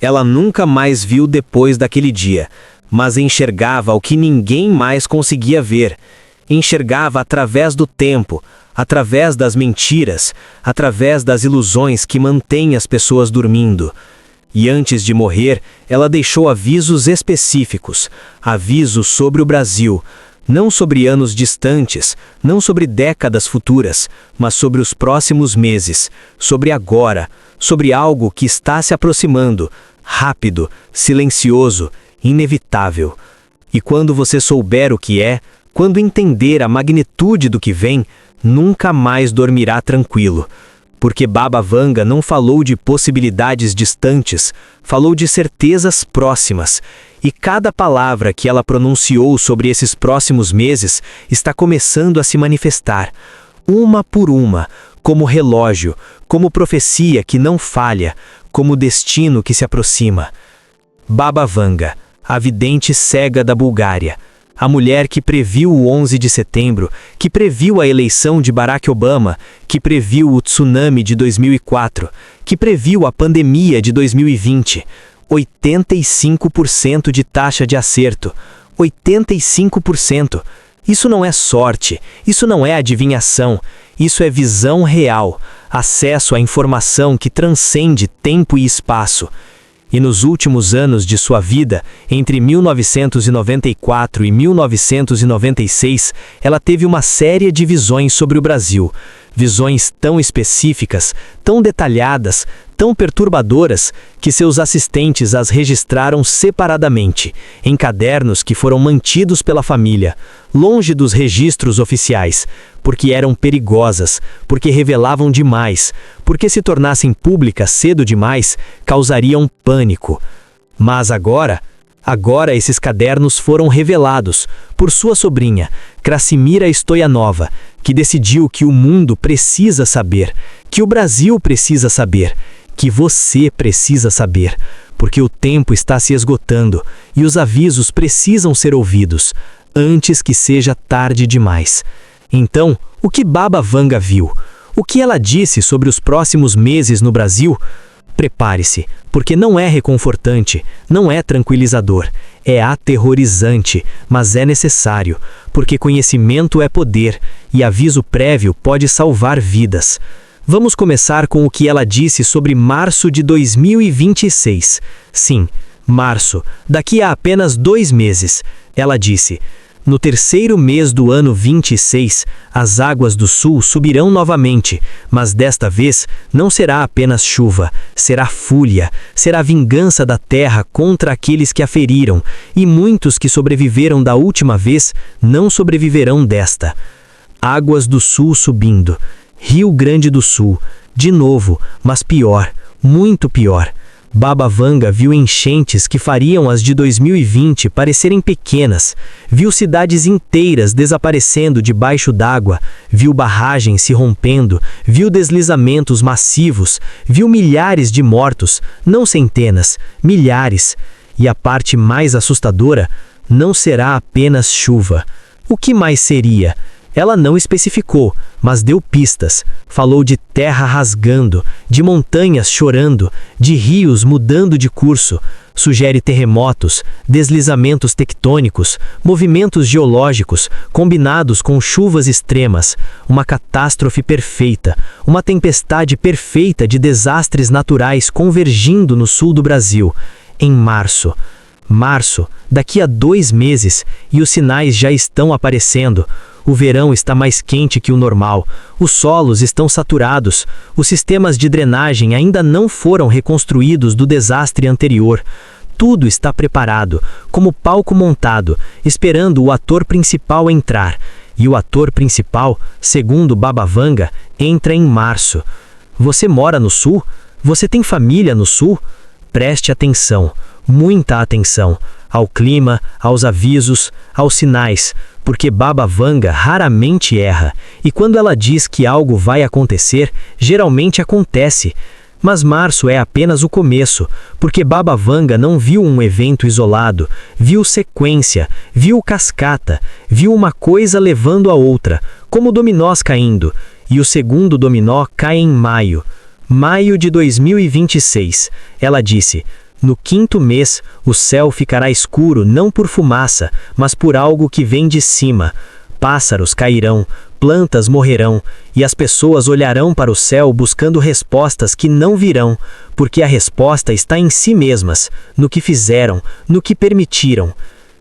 Ela nunca mais viu depois daquele dia, mas enxergava o que ninguém mais conseguia ver. Enxergava através do tempo, através das mentiras, através das ilusões que mantêm as pessoas dormindo. E antes de morrer, ela deixou avisos específicos, avisos sobre o Brasil, não sobre anos distantes, não sobre décadas futuras, mas sobre os próximos meses, sobre agora, sobre algo que está se aproximando, rápido, silencioso, inevitável. E quando você souber o que é, quando entender a magnitude do que vem, nunca mais dormirá tranquilo. Porque Baba Vanga não falou de possibilidades distantes, falou de certezas próximas. E cada palavra que ela pronunciou sobre esses próximos meses está começando a se manifestar, uma por uma, como relógio, como profecia que não falha, como destino que se aproxima. Baba Vanga, a vidente cega da Bulgária, a mulher que previu o 11 de setembro, que previu a eleição de Barack Obama, que previu o tsunami de 2004, que previu a pandemia de 2020. 85% de taxa de acerto. 85%. Isso não é sorte, isso não é adivinhação, isso é visão real, acesso à informação que transcende tempo e espaço. E nos últimos anos de sua vida, entre 1994 e 1996, ela teve uma série de visões sobre o Brasil. Visões tão específicas, tão detalhadas, tão perturbadoras, que seus assistentes as registraram separadamente, em cadernos que foram mantidos pela família, longe dos registros oficiais, porque eram perigosas, porque revelavam demais, porque se tornassem públicas cedo demais, causariam pânico. Mas agora esses cadernos foram revelados por sua sobrinha, Krasimira Stoyanova, que decidiu que o mundo precisa saber, que o Brasil precisa saber, que você precisa saber, porque o tempo está se esgotando e os avisos precisam ser ouvidos, antes que seja tarde demais. Então, o que Baba Vanga viu? O que ela disse sobre os próximos meses no Brasil? Prepare-se, porque não é reconfortante, não é tranquilizador, é aterrorizante, mas é necessário, porque conhecimento é poder e aviso prévio pode salvar vidas. Vamos começar com o que ela disse sobre março de 2026. Sim, março, daqui a apenas 2 meses. Ela disse: no terceiro mês do ano 26, as águas do sul subirão novamente, mas desta vez não será apenas chuva, será fúria, será vingança da terra contra aqueles que a feriram, e muitos que sobreviveram da última vez não sobreviverão desta. Águas do sul subindo. Rio Grande do Sul, de novo, mas pior, muito pior. Baba Vanga viu enchentes que fariam as de 2020 parecerem pequenas, viu cidades inteiras desaparecendo debaixo d'água, viu barragens se rompendo, viu deslizamentos massivos, viu milhares de mortos, não centenas, milhares. E a parte mais assustadora, não será apenas chuva. O que mais seria? Ela não especificou, mas deu pistas. Falou de terra rasgando, de montanhas chorando, de rios mudando de curso. Sugere terremotos, deslizamentos tectônicos, movimentos geológicos, combinados com chuvas extremas, uma catástrofe perfeita, uma tempestade perfeita de desastres naturais convergindo no sul do Brasil, em março. Março, daqui a 2 meses, e os sinais já estão aparecendo. O verão está mais quente que o normal, os solos estão saturados, os sistemas de drenagem ainda não foram reconstruídos do desastre anterior. Tudo está preparado, como palco montado, esperando o ator principal entrar. E o ator principal, segundo Baba Vanga, entra em março. Você mora no sul? Você tem família no sul? Preste atenção, muita atenção, ao clima, aos avisos, aos sinais, porque Baba Vanga raramente erra, e quando ela diz que algo vai acontecer, geralmente acontece. Mas março é apenas o começo, porque Baba Vanga não viu um evento isolado, viu sequência, viu cascata, viu uma coisa levando a outra, como dominós caindo, e o segundo dominó cai em maio. Maio de 2026. Ela disse: No 5º mês, o céu ficará escuro não por fumaça, mas por algo que vem de cima. Pássaros cairão, plantas morrerão, e as pessoas olharão para o céu buscando respostas que não virão, porque a resposta está em si mesmas, no que fizeram, no que permitiram.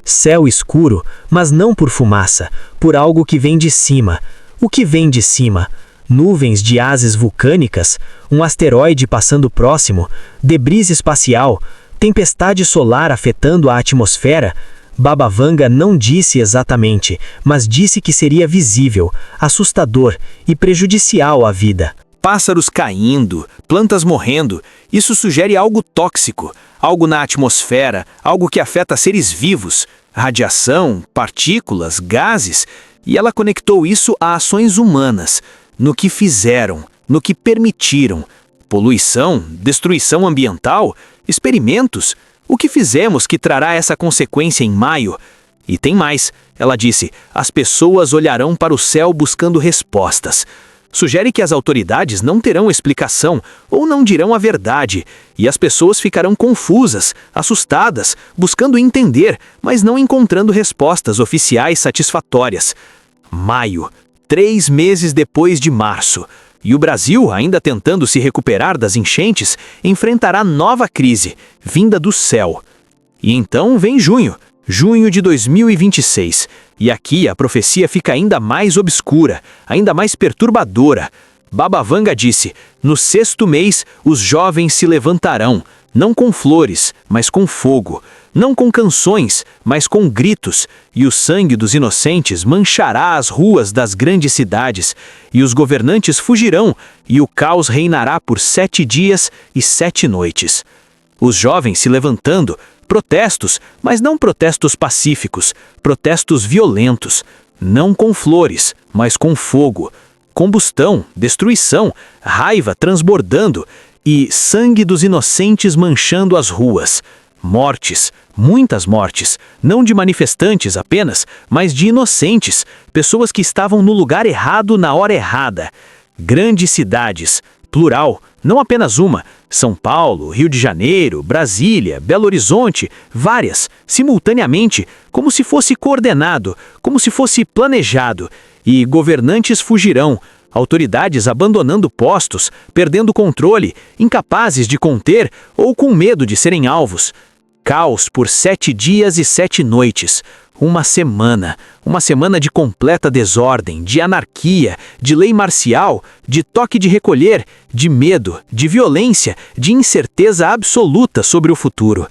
Céu escuro, mas não por fumaça, por algo que vem de cima. O que vem de cima? Nuvens de ases vulcânicas, um asteroide passando próximo, debris espacial, tempestade solar afetando a atmosfera. Baba Vanga não disse exatamente, mas disse que seria visível, assustador e prejudicial à vida. Pássaros caindo, plantas morrendo, isso sugere algo tóxico, algo na atmosfera, algo que afeta seres vivos, radiação, partículas, gases, e ela conectou isso a ações humanas, no que fizeram, no que permitiram. Poluição, destruição ambiental, experimentos. O que fizemos que trará essa consequência em maio? E tem mais, ela disse, as pessoas olharão para o céu buscando respostas. Sugere que as autoridades não terão explicação ou não dirão a verdade, e as pessoas ficarão confusas, assustadas, buscando entender, mas não encontrando respostas oficiais satisfatórias. Maio, 3 meses depois de março. E o Brasil, ainda tentando se recuperar das enchentes, enfrentará nova crise, vinda do céu. E então vem junho de 2026, e aqui a profecia fica ainda mais obscura, ainda mais perturbadora. Baba Vanga disse, no 6º mês os jovens se levantarão, não com flores, mas com fogo, não com canções, mas com gritos, e o sangue dos inocentes manchará as ruas das grandes cidades, e os governantes fugirão, e o caos reinará por 7 dias e 7 noites. Os jovens se levantando, protestos, mas não protestos pacíficos, protestos violentos, não com flores, mas com fogo, combustão, destruição, raiva transbordando, e sangue dos inocentes manchando as ruas. Mortes, muitas mortes, não de manifestantes apenas, mas de inocentes, pessoas que estavam no lugar errado na hora errada. Grandes cidades, plural, não apenas uma, São Paulo, Rio de Janeiro, Brasília, Belo Horizonte, várias, simultaneamente, como se fosse coordenado, como se fosse planejado, e governantes fugirão, autoridades abandonando postos, perdendo controle, incapazes de conter ou com medo de serem alvos. Caos por 7 dias e 7 noites. Uma semana de completa desordem, de anarquia, de lei marcial, de toque de recolher, de medo, de violência, de incerteza absoluta sobre o futuro.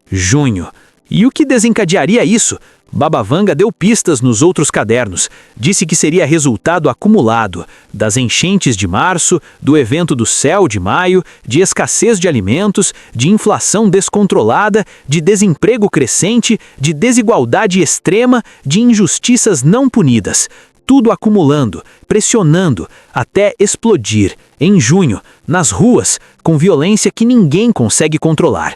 Junho. E o que desencadearia isso? Baba Vanga deu pistas nos outros cadernos. Disse que seria resultado acumulado das enchentes de março, do evento do céu de maio, de escassez de alimentos, de inflação descontrolada, de desemprego crescente, de desigualdade extrema, de injustiças não punidas. Tudo acumulando, pressionando, até explodir, em junho, nas ruas, com violência que ninguém consegue controlar.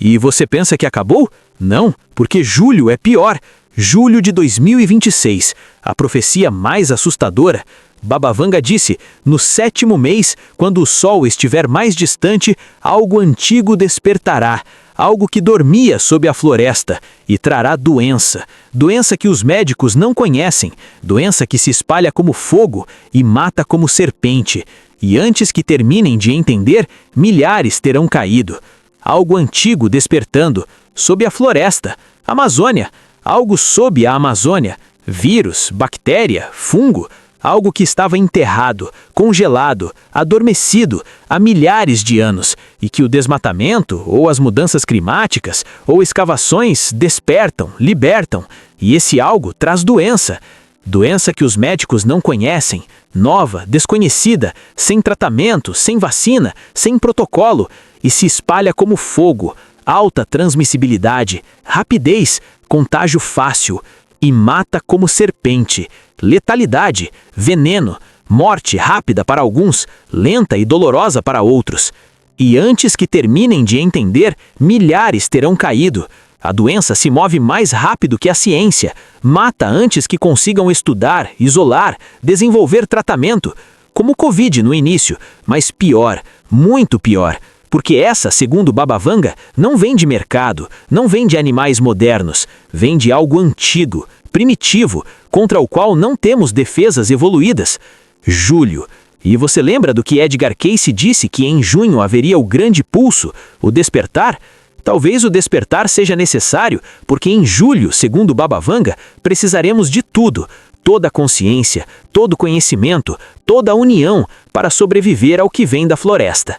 E você pensa que acabou? Não, porque julho é pior. Julho de 2026, a profecia mais assustadora. Baba Vanga disse, no 7º mês, quando o sol estiver mais distante, algo antigo despertará, algo que dormia sob a floresta, e trará doença. Doença que os médicos não conhecem, doença que se espalha como fogo e mata como serpente. E antes que terminem de entender, milhares terão caído. Algo antigo despertando, sob a floresta, Amazônia, algo sob a Amazônia, vírus, bactéria, fungo, algo que estava enterrado, congelado, adormecido há milhares de anos e que o desmatamento, ou as mudanças climáticas, ou escavações despertam, libertam, e esse algo traz doença. Doença que os médicos não conhecem, nova, desconhecida, sem tratamento, sem vacina, sem protocolo, e se espalha como fogo, alta transmissibilidade, rapidez, contágio fácil, e mata como serpente, letalidade, veneno, morte rápida para alguns, lenta e dolorosa para outros. E antes que terminem de entender, milhares terão caído. A doença se move mais rápido que a ciência, mata antes que consigam estudar, isolar, desenvolver tratamento, como o Covid no início, mas pior, muito pior. Porque essa, segundo Baba Vanga, não vem de mercado, não vem de animais modernos, vem de algo antigo, primitivo, contra o qual não temos defesas evoluídas. Julho. E você lembra do que Edgar Cayce disse que em junho haveria o grande pulso, o despertar? Talvez o despertar seja necessário, porque em julho, segundo Baba Vanga, precisaremos de tudo, toda a consciência, todo o conhecimento, toda a união para sobreviver ao que vem da floresta.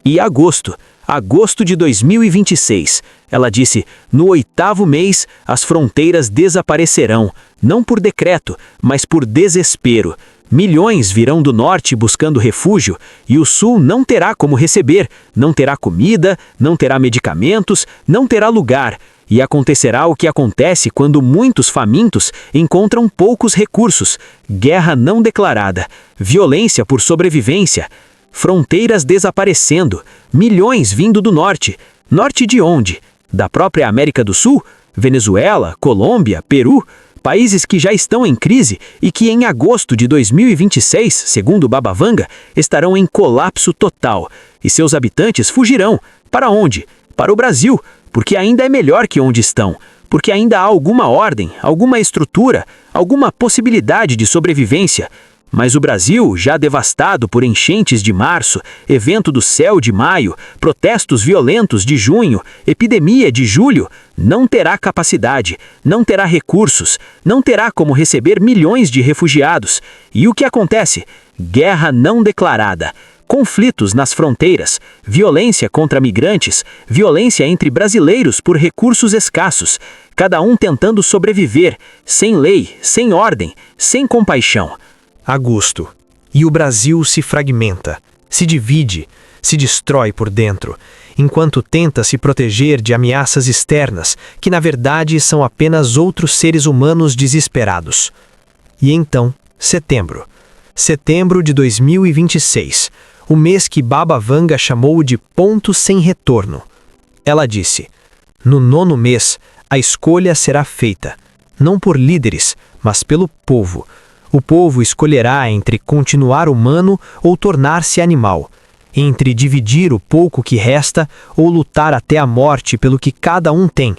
E agosto de 2026, ela disse, no 8º mês as fronteiras desaparecerão, não por decreto, mas por desespero. Milhões virão do norte buscando refúgio e o sul não terá como receber, não terá comida, não terá medicamentos, não terá lugar. E acontecerá o que acontece quando muitos famintos encontram poucos recursos, guerra não declarada, violência por sobrevivência, fronteiras desaparecendo, milhões vindo do norte. Norte de onde? Da própria América do Sul? Venezuela, Colômbia, Peru? Países que já estão em crise e que em agosto de 2026, segundo Baba Vanga, estarão em colapso total. E seus habitantes fugirão. Para onde? Para o Brasil, porque ainda é melhor que onde estão, porque ainda há alguma ordem, alguma estrutura, alguma possibilidade de sobrevivência. Mas o Brasil, já devastado por enchentes de março, evento do céu de maio, protestos violentos de junho, epidemia de julho, não terá capacidade, não terá recursos, não terá como receber milhões de refugiados. E o que acontece? Guerra não declarada. Conflitos nas fronteiras, violência contra migrantes, violência entre brasileiros por recursos escassos, cada um tentando sobreviver, sem lei, sem ordem, sem compaixão. Agosto. E o Brasil se fragmenta, se divide, se destrói por dentro, enquanto tenta se proteger de ameaças externas, que na verdade são apenas outros seres humanos desesperados. E então, setembro. Setembro de 2026, o mês que Baba Vanga chamou de ponto sem retorno. Ela disse, no 9º mês, a escolha será feita, não por líderes, mas pelo povo. O povo escolherá entre continuar humano ou tornar-se animal, entre dividir o pouco que resta ou lutar até a morte pelo que cada um tem.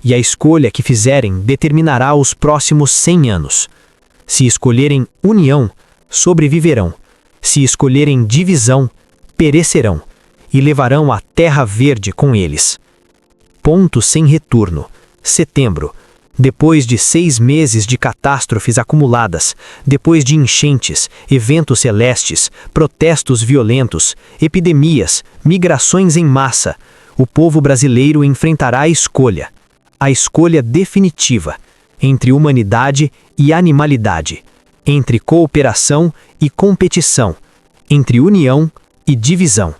E a escolha que fizerem determinará os próximos 100 anos. Se escolherem união, sobreviverão. Se escolherem divisão, perecerão, e levarão a terra verde com eles. Ponto sem retorno. Setembro. Depois de 6 meses de catástrofes acumuladas, depois de enchentes, eventos celestes, protestos violentos, epidemias, migrações em massa, o povo brasileiro enfrentará a escolha definitiva, entre humanidade e animalidade, entre cooperação e competição, entre união e divisão.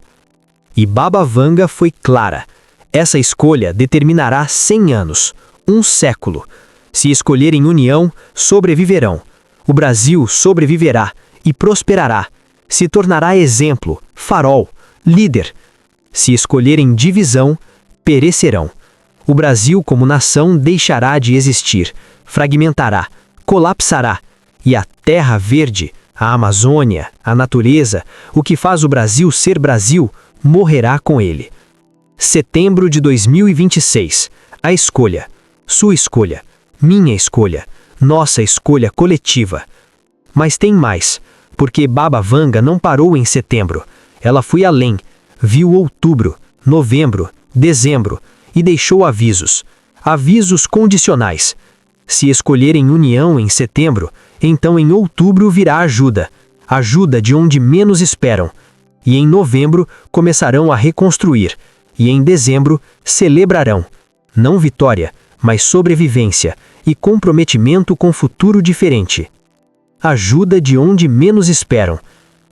E Baba Vanga foi clara, essa escolha determinará 100 anos, um século. Se escolherem união, sobreviverão. O Brasil sobreviverá e prosperará. Se tornará exemplo, farol, líder. Se escolherem divisão, perecerão. O Brasil como nação deixará de existir, fragmentará, colapsará. E a terra verde, a Amazônia, a natureza, o que faz o Brasil ser Brasil, morrerá com ele. Setembro de 2026. A escolha. Sua escolha, minha escolha, nossa escolha coletiva. Mas tem mais, porque Baba Vanga não parou em setembro. Ela foi além, viu outubro, novembro, dezembro e deixou avisos. Avisos condicionais. Se escolherem união em setembro, então em outubro virá ajuda. Ajuda de onde menos esperam. E em novembro começarão a reconstruir. E em dezembro celebrarão. Não vitória, mas sobrevivência e comprometimento com futuro diferente. Ajuda de onde menos esperam.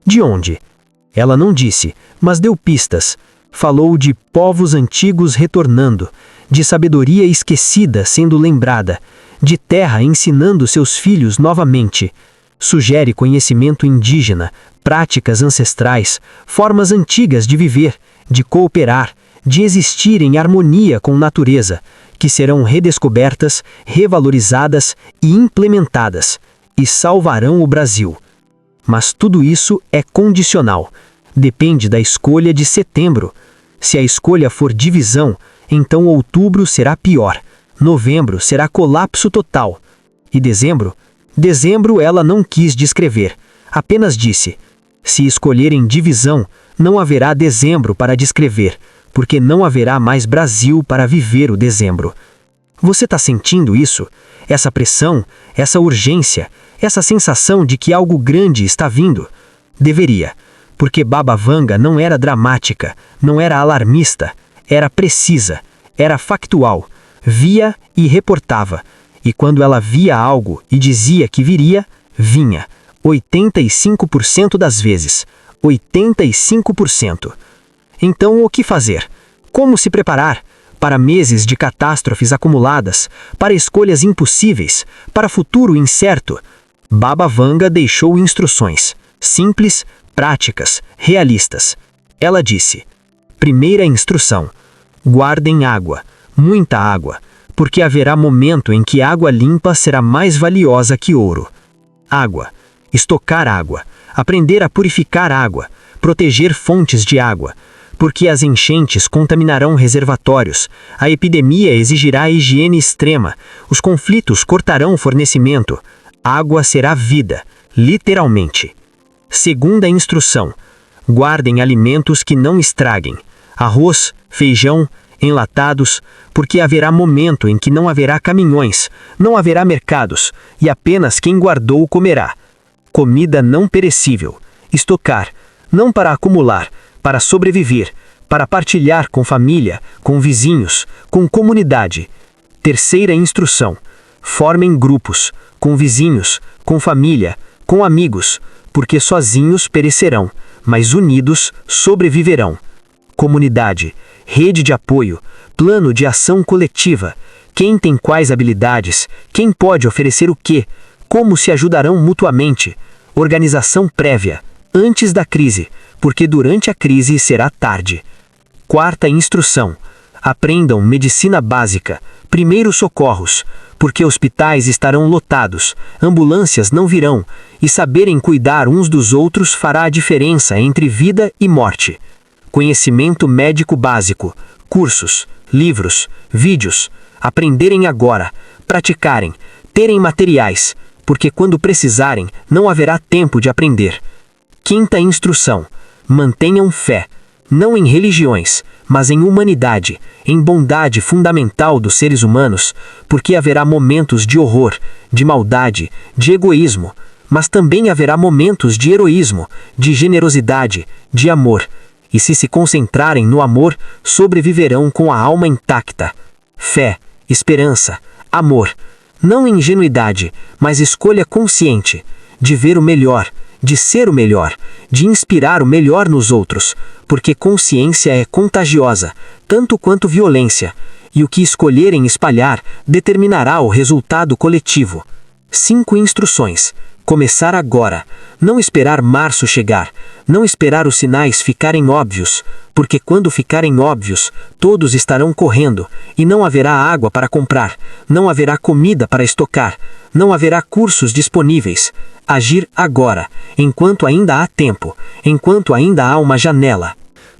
De onde? Ela não disse, mas deu pistas. Falou de povos antigos retornando, de sabedoria esquecida sendo lembrada, de terra ensinando seus filhos novamente. Sugere conhecimento indígena, práticas ancestrais, formas antigas de viver, de cooperar, de existir em harmonia com natureza, que serão redescobertas, revalorizadas e implementadas, e salvarão o Brasil. Mas tudo isso é condicional, depende da escolha de setembro. Se a escolha for divisão, então outubro será pior, novembro será colapso total. E dezembro? Dezembro ela não quis descrever, apenas disse: se escolherem divisão, não haverá dezembro para descrever, porque não haverá mais Brasil para viver o dezembro. Você está sentindo isso? Essa pressão, essa urgência, essa sensação de que algo grande está vindo? Deveria, porque Baba Vanga não era dramática, não era alarmista, era precisa, era factual, via e reportava. E quando ela via algo e dizia que viria, vinha. 85% das vezes. 85%. Então o que fazer? Como se preparar? Para meses de catástrofes acumuladas, para escolhas impossíveis, para futuro incerto? Baba Vanga deixou instruções, simples, práticas, realistas. Ela disse: primeira instrução: guardem água, muita água, porque haverá momento em que água limpa será mais valiosa que ouro. Água, estocar água, aprender a purificar água, proteger fontes de água, porque as enchentes contaminarão reservatórios, a epidemia exigirá higiene extrema, os conflitos cortarão o fornecimento. Água será vida, literalmente. Segunda instrução: guardem alimentos que não estraguem, arroz, feijão, enlatados, porque haverá momento em que não haverá caminhões, não haverá mercados, e apenas quem guardou comerá. Comida não perecível, estocar, não para acumular, para sobreviver, para partilhar com família, com vizinhos, com comunidade. Terceira instrução: formem grupos, com vizinhos, com família, com amigos, porque sozinhos perecerão, mas unidos sobreviverão. Comunidade, rede de apoio, plano de ação coletiva. Quem tem quais habilidades, quem pode oferecer o quê, como se ajudarão mutuamente. Organização prévia, antes da crise, porque durante a crise será tarde. Quarta instrução: aprendam medicina básica, primeiros socorros, porque hospitais estarão lotados, ambulâncias não virão, e saberem cuidar uns dos outros fará a diferença entre vida e morte. Conhecimento médico básico, cursos, livros, vídeos, aprenderem agora, praticarem, terem materiais, porque quando precisarem, não haverá tempo de aprender. Quinta instrução: mantenham fé, não em religiões, mas em humanidade, em bondade fundamental dos seres humanos, porque haverá momentos de horror, de maldade, de egoísmo, mas também haverá momentos de heroísmo, de generosidade, de amor. E se concentrarem no amor, sobreviverão com a alma intacta. Fé, esperança, amor. Não ingenuidade, mas escolha consciente, de ver o melhor, de ser o melhor, de inspirar o melhor nos outros, porque consciência é contagiosa, tanto quanto violência, e o que escolherem espalhar determinará o resultado coletivo. 5 instruções. Começar agora, não esperar março chegar, não esperar os sinais ficarem óbvios, porque quando ficarem óbvios, todos estarão correndo, e não haverá água para comprar, não haverá comida para estocar, não haverá cursos disponíveis. Agir agora, enquanto ainda há tempo, enquanto ainda há uma janela.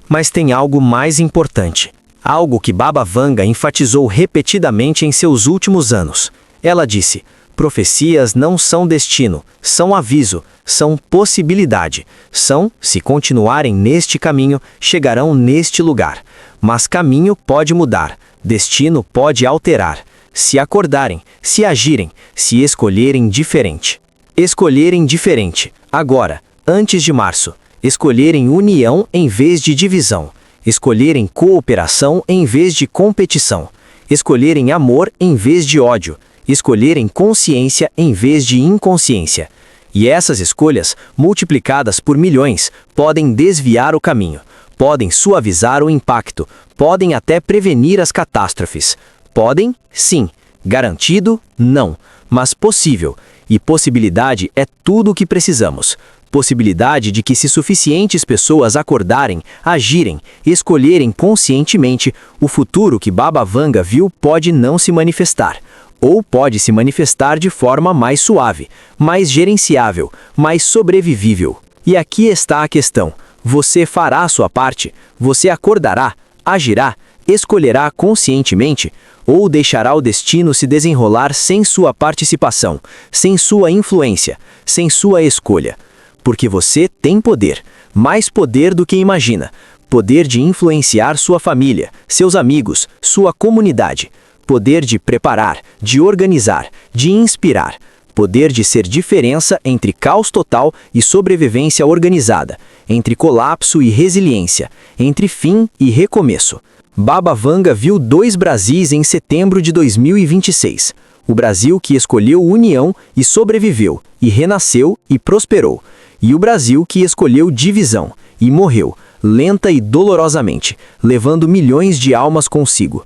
Mas tem algo mais importante, algo que Baba Vanga enfatizou repetidamente em seus últimos anos. Ela disse: profecias não são destino, são aviso, são possibilidade. São, se continuarem neste caminho, chegarão neste lugar. Mas caminho pode mudar, destino pode alterar. Se acordarem, se agirem, se escolherem diferente. Escolherem diferente, agora, antes de março. Escolherem união em vez de divisão. Escolherem cooperação em vez de competição. Escolherem amor em vez de ódio. Escolherem consciência em vez de inconsciência. E essas escolhas, multiplicadas por milhões, podem desviar o caminho, podem suavizar o impacto, podem até prevenir as catástrofes. Podem, sim. Garantido, não. Mas possível. E possibilidade é tudo o que precisamos. Possibilidade de que, se suficientes pessoas acordarem, agirem, escolherem conscientemente, o futuro que Baba Vanga viu pode não se manifestar. Ou pode se manifestar de forma mais suave, mais gerenciável, mais sobrevivível. E aqui está a questão: você fará a sua parte? Você acordará? Agirá, escolherá conscientemente ou deixará o destino se desenrolar sem sua participação, sem sua influência, sem sua escolha? Porque você tem poder, mais poder do que imagina, poder de influenciar sua família, seus amigos, sua comunidade, poder de preparar, de organizar, de inspirar, poder de ser diferença entre caos total e sobrevivência organizada, entre colapso e resiliência, entre fim e recomeço. Baba Vanga viu 2 Brasis em setembro de 2026. O Brasil que escolheu união e sobreviveu, e renasceu e prosperou. E o Brasil que escolheu divisão e morreu, lenta e dolorosamente, levando milhões de almas consigo.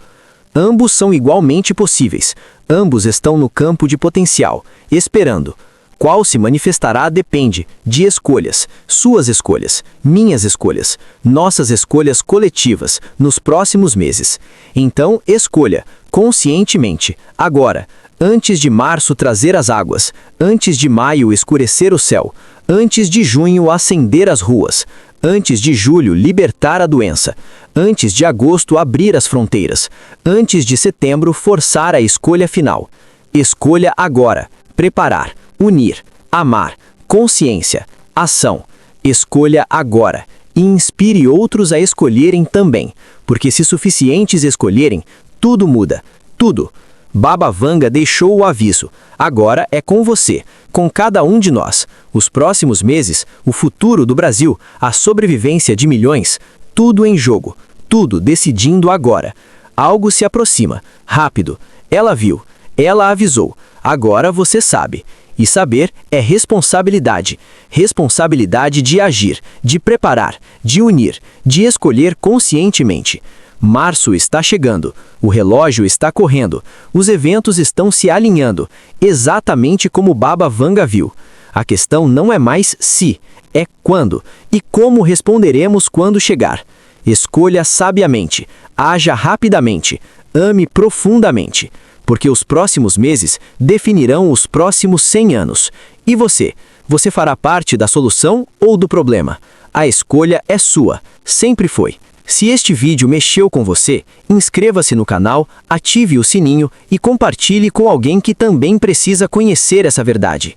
Ambos são igualmente possíveis. Ambos estão no campo de potencial, esperando. Qual se manifestará depende de escolhas, suas escolhas, minhas escolhas, nossas escolhas coletivas, nos próximos meses. Então, escolha, conscientemente, agora, antes de março trazer as águas, antes de maio escurecer o céu, antes de junho acender as ruas, antes de julho libertar a doença, antes de agosto abrir as fronteiras, antes de setembro forçar a escolha final. Escolha agora, preparar, unir, amar, consciência, ação. Escolha agora e inspire outros a escolherem também, porque se suficientes escolherem, tudo muda, tudo. Baba Vanga deixou o aviso. Agora é com você, com cada um de nós. Os próximos meses, o futuro do Brasil, a sobrevivência de milhões, tudo em jogo, tudo decidindo agora. Algo se aproxima, rápido. Ela viu, ela avisou. Agora você sabe. E saber é responsabilidade. Responsabilidade de agir, de preparar, de unir, de escolher conscientemente. Março está chegando, o relógio está correndo, os eventos estão se alinhando, exatamente como Baba Vanga viu. A questão não é mais se, é quando, e como responderemos quando chegar. Escolha sabiamente, haja rapidamente, ame profundamente, porque os próximos meses definirão os próximos 100 anos. E você? Você fará parte da solução ou do problema? A escolha é sua, sempre foi. Se este vídeo mexeu com você, inscreva-se no canal, ative o sininho e compartilhe com alguém que também precisa conhecer essa verdade.